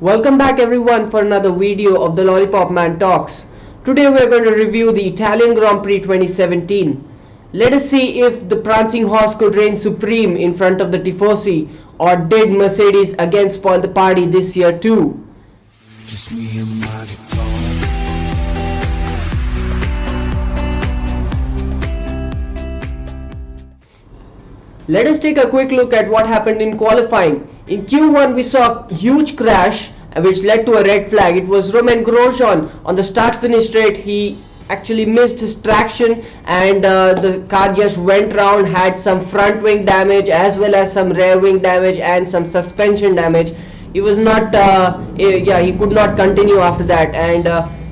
Welcome back everyone for another video of the Lollipop Man Talks. Today we are going to review the Italian Grand Prix 2017. Let us see if the prancing horse could reign supreme in front of the Tifosi, or did Mercedes again spoil the party this year too? Just me and my guitar. Let us take a quick look at what happened in qualifying. In Q1 we saw a huge crash which led to a red flag. It was Romain Grosjean on the start-finish straight. He actually missed his traction and the car just went round, had some front wing damage as well as some rear wing damage and some suspension damage. He was not, he could not continue after that, and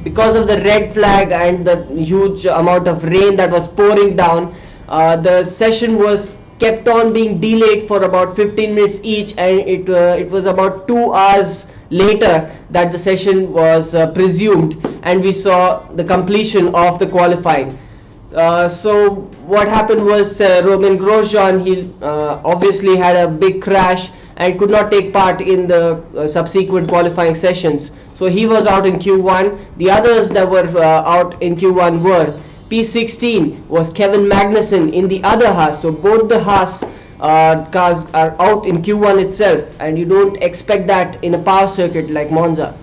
because of the red flag and the huge amount of rain that was pouring down, the session was kept on being delayed for about 15 minutes each, and it was about 2 hours later that the session was presumed, and we saw the completion of the qualifying. So what happened was Romain Grosjean, he obviously had a big crash and could not take part in the subsequent qualifying sessions. So he was out in Q1. The others that were out in Q1 were P16 was Kevin Magnussen in the other Haas. So both the Haas cars are out in Q1 itself, and you don't expect that in a power circuit like Monza.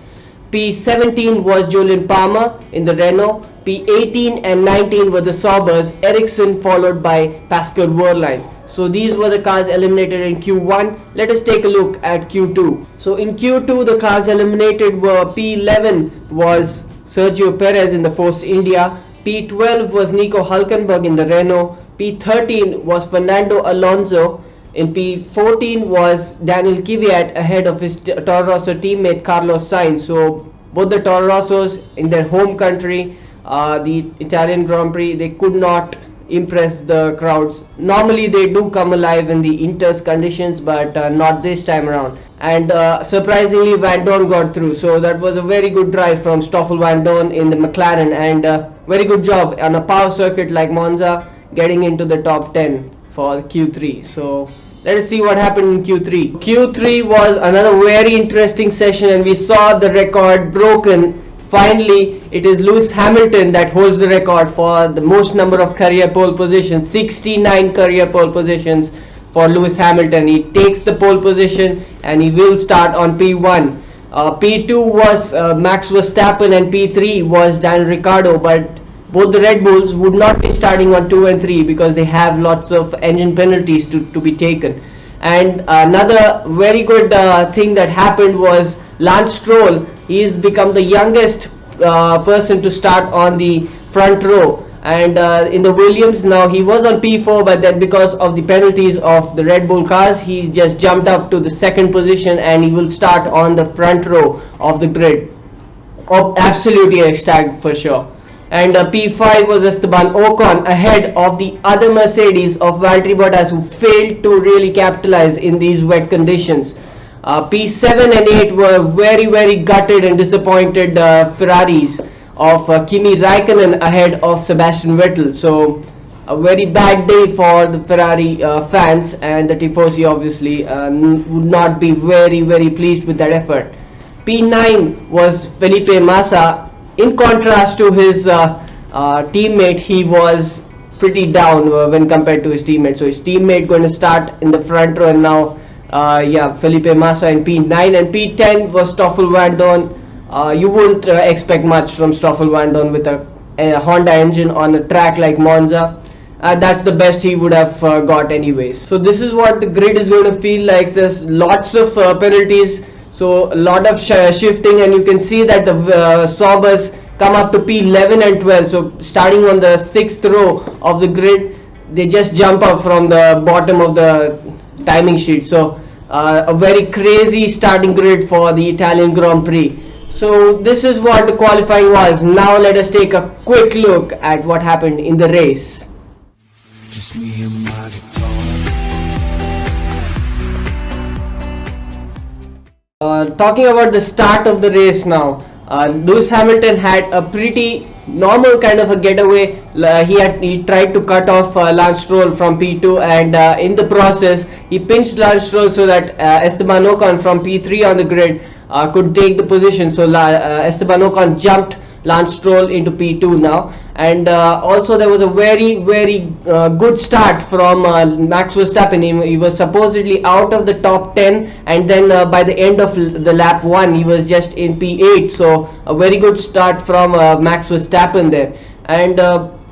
P17 was Julian Palmer in the Renault. P18 and 19 were the Saubers, Ericsson followed by Pascal Wehrlein. So these were the cars eliminated in Q1. Let us take a look at Q2. So in Q2 the cars eliminated were P11 was Sergio Perez in the Force India. P12 was Nico Hülkenberg in the Renault. P13 was Fernando Alonso. In P14 was Daniel Kvyat ahead of his Toro Rosso teammate Carlos Sainz. So both the Toro Rossos in their home country, the Italian Grand Prix, they could not impress the crowds. Normally they do come alive in the Inter's conditions, but not this time around. And surprisingly Van Dorn got through, so that was a very good drive from Stoffel Van Dorn in the McLaren, and very good job on a power circuit like Monza getting into the top 10 for Q3. So let us see what happened in Q3. Q3 was another very interesting session, and we saw the record broken. Finally, it is Lewis Hamilton that holds the record for the most number of career pole positions. 69 career pole positions for Lewis Hamilton. He takes the pole position and he will start on P1. P2 was Max Verstappen and P3 was Daniel Ricciardo, but both the Red Bulls would not be starting on 2 and 3 because they have lots of engine penalties to be taken. And another very good thing that happened was Lance Stroll. He's become the youngest person to start on the front row, and in the Williams now he was on P4, but then because of the penalties of the Red Bull cars he just jumped up to the second position and he will start on the front row of the grid. Absolutely ecstatic for sure. And P5 was Esteban Ocon ahead of the other Mercedes of Valtteri Bottas, who failed to really capitalize in these wet conditions. P7 and 8 were very gutted and disappointed Ferraris of Kimi Raikkonen ahead of Sebastian Vettel. So a very bad day for the Ferrari fans, and the Tifosi obviously would not be very pleased with that effort. P9 was Felipe Massa. In contrast to his teammate, he was pretty down when compared to his teammate. So his teammate going to start in the front row, and now Felipe Massa in P9. And P10 was Stoffel Van Dorn. You wouldn't expect much from Stoffel Van Dorn with a Honda engine on a track like Monza. That's the best he would have got anyways. So this is what the grid is going to feel like. There's lots of penalties, so a lot of shifting, and you can see that the Saubers come up to P11 and 12. So starting on the 6th row of the grid, they just jump up from the bottom of the timing sheet. So a very crazy starting grid for the Italian Grand Prix. So this is what the qualifying was. Now let us take a quick look at what happened in the race. Just me and my guitar. Talking about the start of the race now, Lewis Hamilton had a pretty normal kind of a getaway. He tried to cut off Lance Stroll from P2, and in the process he pinched Lance Stroll so that Esteban Ocon from P3 on the grid could take the position. So Esteban Ocon jumped Lance Stroll into P2 now, and also there was a very good start from Max Verstappen. He was supposedly out of the top 10, and then by the end of the lap 1 he was just in P8, so a very good start from Max Verstappen there. And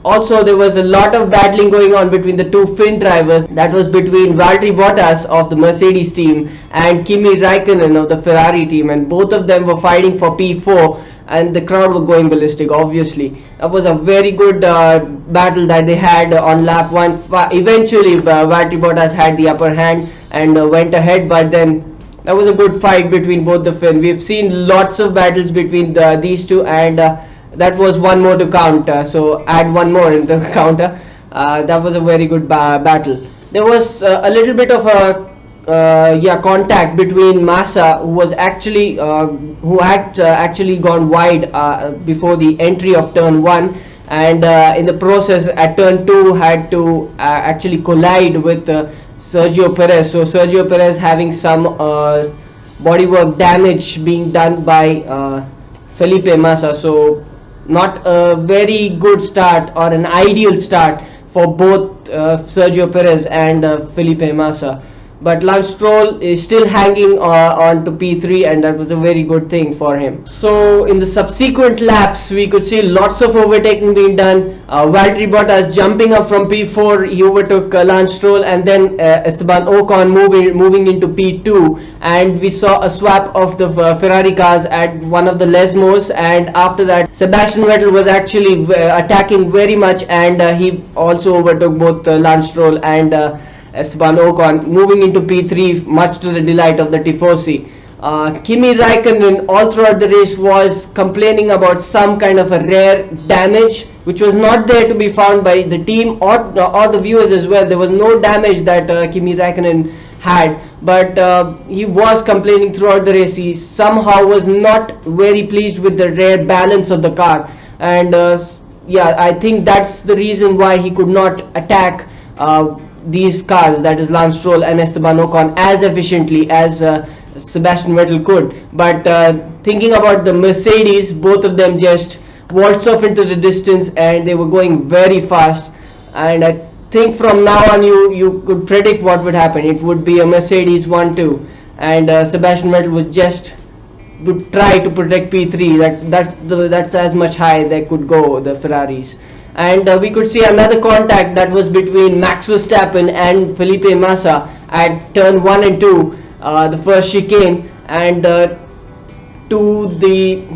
also there was a lot of battling going on between the two Finn drivers. That was between Valtteri Bottas of the Mercedes team and Kimi Raikkonen of the Ferrari team, and both of them were fighting for P4, and the crowd were going ballistic. Obviously that was a very good battle that they had on lap 1. Eventually Valtteri Bottas had the upper hand and went ahead, but then that was a good fight between both the Finn. We've seen lots of battles between these two, and that was one more to count, so add one more in the counter. That was a very good battle. There was a little bit of a contact between Massa, who was actually who had actually gone wide before the entry of turn 1, and in the process at turn 2 had to actually collide with Sergio Perez. So Sergio Perez having some bodywork damage being done by Felipe Massa. So not a very good start or an ideal start for both Sergio Perez and Felipe Massa. But Lance Stroll is still hanging on to P3, and that was a very good thing for him. So in the subsequent laps we could see lots of overtaking being done. Valtteri Bottas jumping up from P4, he overtook Lance Stroll, and then Esteban Ocon moving into P2, and we saw a swap of the Ferrari cars at one of the Lesmos, and after that Sebastian Vettel was actually attacking very much, and he also overtook both Lance Stroll and Esteban Ocon, moving into P3, much to the delight of the Tifosi. Kimi Raikkonen all throughout the race was complaining about some kind of a rare damage which was not there to be found by the team or the viewers as well. There was no damage that Kimi Raikkonen had, but he was complaining throughout the race. He somehow was not very pleased with the rare balance of the car, and I think that's the reason why he could not attack these cars, that is Lance Stroll and Esteban Ocon, as efficiently as Sebastian Vettel could. But thinking about the Mercedes, both of them just waltzed off into the distance, and they were going very fast, and I think from now on you could predict what would happen. It would be a Mercedes 1-2, and Sebastian Vettel would try to protect P3. That's as much high they could go, the Ferraris. And we could see another contact that was between Max Verstappen and Felipe Massa at turn 1 and 2, the first chicane, and to the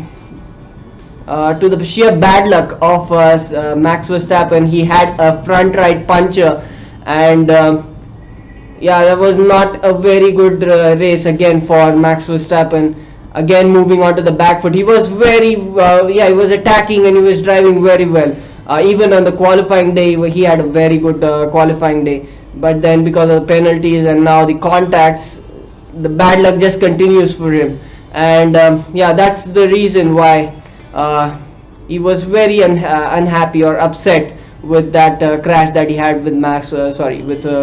sheer bad luck of Max Verstappen, he had a front right puncher, and that was not a very good race again for Max Verstappen. Again, moving on to the back foot, he was he was attacking and he was driving very well. Even on the qualifying day, he had a very good qualifying day, but then because of the penalties and now the contacts, the bad luck just continues for him, and that's the reason why he was very unhappy or upset with that crash that he had with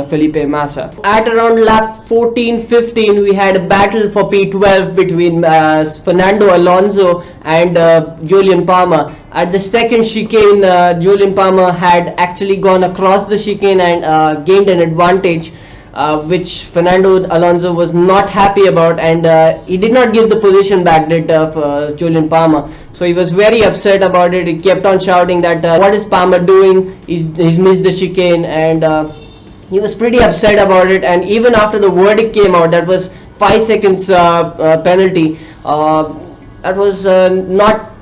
Felipe Massa. At around lap 14-15, we had a battle for P12 between Fernando Alonso and Julian Palmer. At the second chicane, Julian Palmer had actually gone across the chicane and gained an advantage, which Fernando Alonso was not happy about, and he did not give the position back, did Julian Palmer. So he was very upset about it. He kept on shouting that what is Palmer doing? He's missed the chicane, and he was pretty upset about it. And even after the verdict came out, that was 5 seconds penalty, that was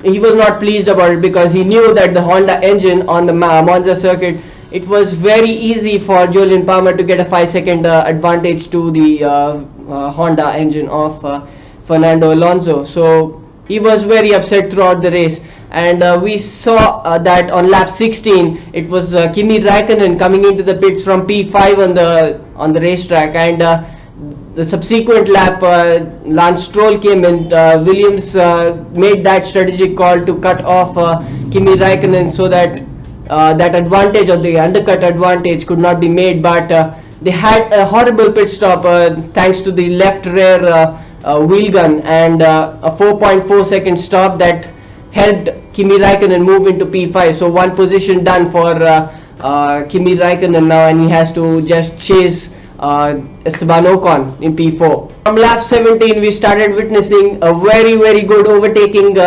he was not pleased about it, because he knew that the Honda engine on the Monza circuit, it was very easy for Julian Palmer to get a 5-second advantage to the Honda engine of Fernando Alonso. So he was very upset throughout the race, and we saw that on lap 16 it was Kimi Raikkonen coming into the pits from P5 on the racetrack, and the subsequent lap Lance Stroll came in. Williams made that strategic call to cut off Kimi Raikkonen so that that advantage, or the undercut advantage, could not be made, but they had a horrible pit stop thanks to the left rear wheel gun, and a 4.4 second stop that helped Kimi Raikkonen move into P5. So one position done for Kimi Raikkonen now, and he has to just chase Esteban Ocon in P4. From lap 17 we started witnessing a very good overtaking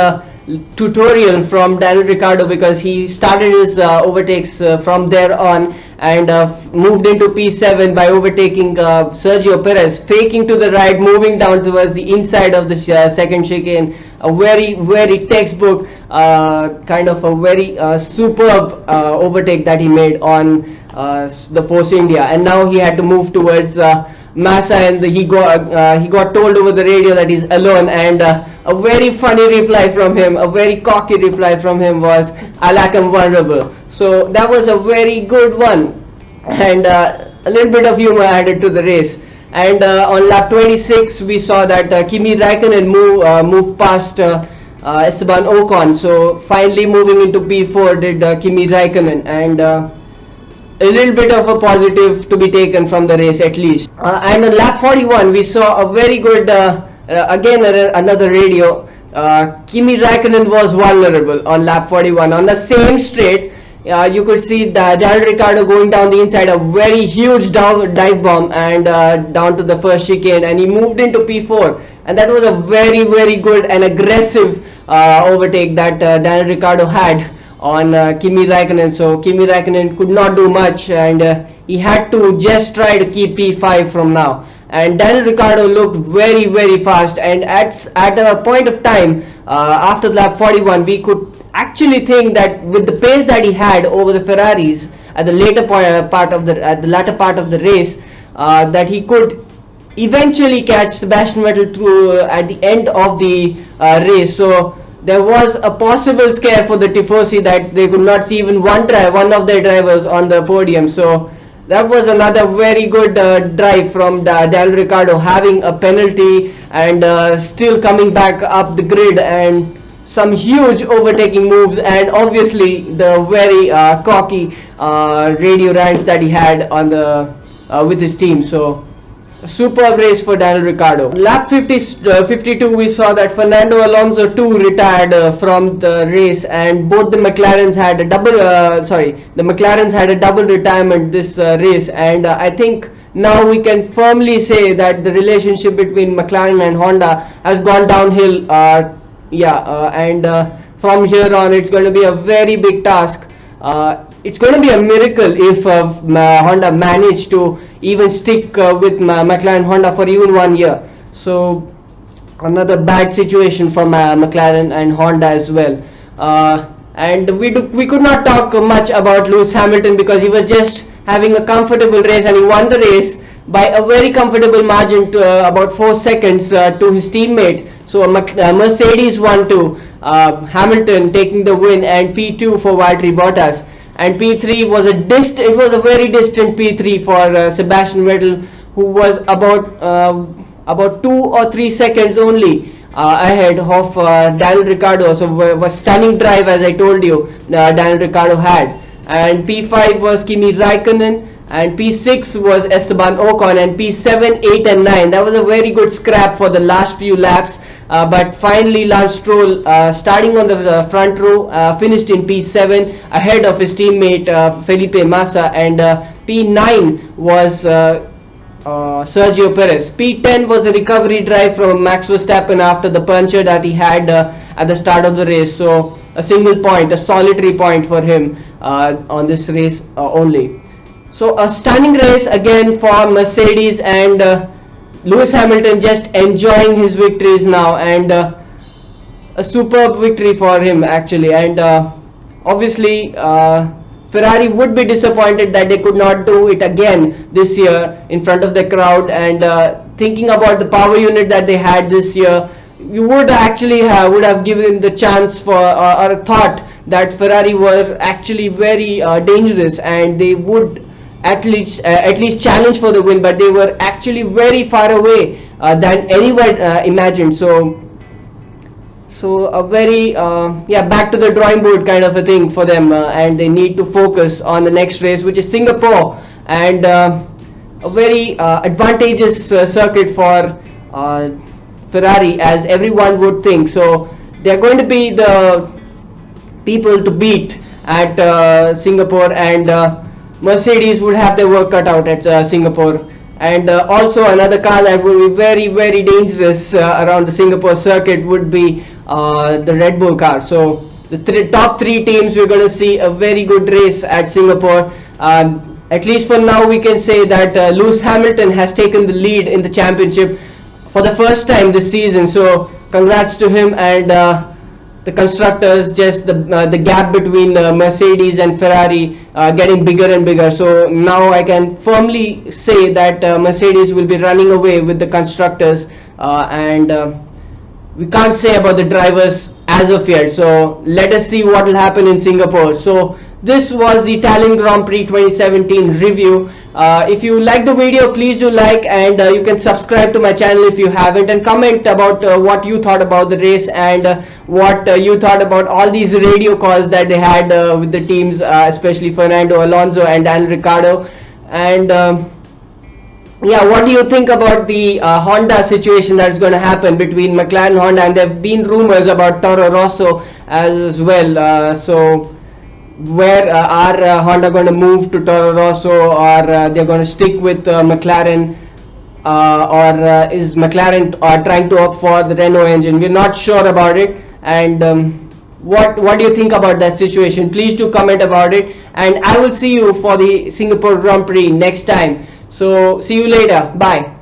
tutorial from Daniel Ricciardo, because he started his overtakes from there on, and moved into P7 by overtaking Sergio Perez, faking to the right, moving down towards the inside of the second chicane. A very textbook kind of a very superb overtake that he made on the Force India, and now he had to move towards Massa, and he got told over the radio that he's alone, and a very funny reply from him, a very cocky reply from him was, "I lack am vulnerable." So that was a very good one, and a little bit of humor added to the race. And on lap 26 we saw that Kimi Raikkonen moved past Esteban Ocon. So finally moving into P4 did Kimi Raikkonen, and a little bit of a positive to be taken from the race at least. And on lap 41 we saw a very good again another radio. Kimi Raikkonen was vulnerable on lap 41 on the same straight. You could see Daniel Ricciardo going down the inside, a very huge dive bomb, and down to the first chicane, and he moved into P4, and that was a very good and aggressive overtake that Daniel Ricciardo had on Kimi Raikkonen. So Kimi Raikkonen could not do much, and he had to just try to keep P5 from now. And Daniel Ricciardo looked very fast, and at a point of time after lap 41 we could actually think that with the pace that he had over the Ferraris at the latter part of the race, that he could eventually catch Sebastian Vettel through at the end of the race. So there was a possible scare for the Tifosi that they could not see even one of their drivers on the podium. So that was another very good drive from Daniel Ricciardo, having a penalty and still coming back up the grid, and some huge overtaking moves, and obviously the very cocky radio rants that he had on the with his team. So a superb race for Daniel Ricciardo. Lap 52 we saw that Fernando Alonso too retired from the race, and both the McLarens had a double retirement this race, and I think now we can firmly say that the relationship between McLaren and Honda has gone downhill. And from here on it's going to be a very big task. It's going to be a miracle if Honda managed to even stick with McLaren Honda for even 1 year. So another bad situation for McLaren and Honda as well. And we could not talk much about Lewis Hamilton, because he was just having a comfortable race, and he won the race by a very comfortable margin to about 4 seconds to his teammate. So Mercedes won to Hamilton, taking the win, and P2 for Valtteri Bottas, and P3 was a very distant P3 for Sebastian Vettel, who was about 2 or 3 seconds only ahead of Daniel Ricciardo. So was stunning drive, as I told you, Daniel Ricciardo had. And P5 was Kimi Raikkonen, and P6 was Esteban Ocon, and P7, 8 and 9, that was a very good scrap for the last few laps, but finally Lance Stroll, starting on the front row, finished in P7 ahead of his teammate Felipe Massa, and P9 was Sergio Perez. P10 was a recovery drive from Max Verstappen after the puncture that he had at the start of the race. So a single point, a solitary point for him on this race only. So a stunning race again for Mercedes, and Lewis Hamilton just enjoying his victories now, and a superb victory for him actually. And obviously Ferrari would be disappointed that they could not do it again this year in front of the crowd, and thinking about the power unit that they had this year, you would actually would have given the chance for or thought that Ferrari were actually very dangerous, and they would at least challenge for the win, but they were actually very far away than anyone imagined. So a very back to the drawing board kind of a thing for them, and they need to focus on the next race, which is Singapore, and a very advantageous circuit for Ferrari, as everyone would think. So they're going to be the people to beat at Singapore, and Mercedes would have their work cut out at Singapore. And also another car that would be very, very dangerous around the Singapore circuit would be the Red Bull car. So the top three teams, we're going to see a very good race at Singapore. At least for now, we can say that Lewis Hamilton has taken the lead in the championship for the first time this season. So congrats to him. And the constructors, just the gap between Mercedes and Ferrari getting bigger and bigger. So now I can firmly say that Mercedes will be running away with the constructors, and we can't say about the drivers as of yet. So let us see what will happen in Singapore. So this was the Italian Grand Prix 2017 review. If you like the video, please do like, and you can subscribe to my channel if you haven't, and comment about what you thought about the race, and what you thought about all these radio calls that they had with the teams, especially Fernando Alonso and Daniel Ricciardo. And yeah, what do you think about the Honda situation that's going to happen between McLaren and Honda? And there have been rumors about Toro Rosso as well. So where are Honda going to move to Toro Rosso, or they're going to stick with McLaren, or is McLaren trying to opt for the Renault engine? We're not sure about it. And what do you think about that situation? Please do comment about it, and I will see you for the Singapore Grand Prix next time. So see you later. Bye.